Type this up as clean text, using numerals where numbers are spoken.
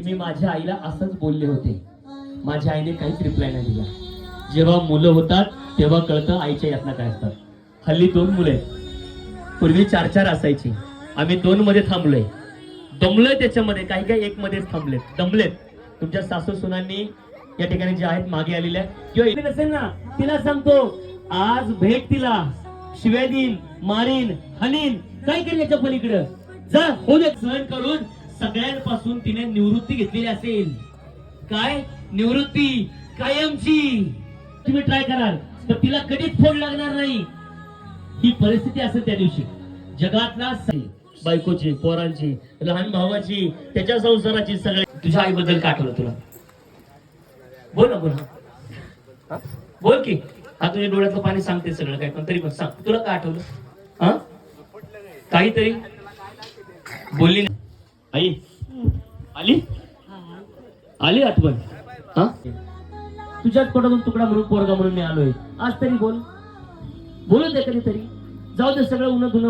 मी माझ्या आईला असंच बोलले होते. माझ्या आईने काहीच रिप्लाय नाही दिला. जेव्हा मुलं होतात तेव्हा कळतं आईच्या यातना काय असतात. हल्ली 2 मुलं आहेत, पूर्वी 4-4 असायची. आम्ही 2 मध्ये थांबलोय, दमलोय त्याच्यामध्ये. काही काही 1 मध्येच थांबलेत, दमलेत. तुमच्या सासू सुनांनी या ठिकाणी जे आहेत मागे आलेल्या किंवा नसेल ना, तिला सांगतो आज भेट, तिला शिव्या देईन, मारीन, हनीन, काय करेल याच्या पलीकडं जा हो दे. सहन करून सगळ्यांपासून तिने निवृत्ती घेतलेली असेल. काय निवृत्ती कायमची. तुम्ही ट्राय कराल तर तिला कधीच फोन लागणार नाही. ही परिस्थिती असेल त्या दिवशी. जगातला बायकोची, पोरांची, लहान भावाची, त्याच्या संसाराची, सगळ्या. तुझ्या आईबद्दल काय आठवलं तुला? बोल ना, बोल ना, बोल की. हा तुझ्या डोळ्यातलं पाणी सांगते सगळं काय, पण तरी पण सांग, तुला काय आठवलं? हा काहीतरी बोलली ना आई? आली आली आठवण? हा तुझ्याच पोटातून तुकडा म्हणून, पोरगा म्हणून मी आलोय. आज तरी बोल, बोलू दे कधीतरी. जाऊ दे सगळं उन्हा धुणं.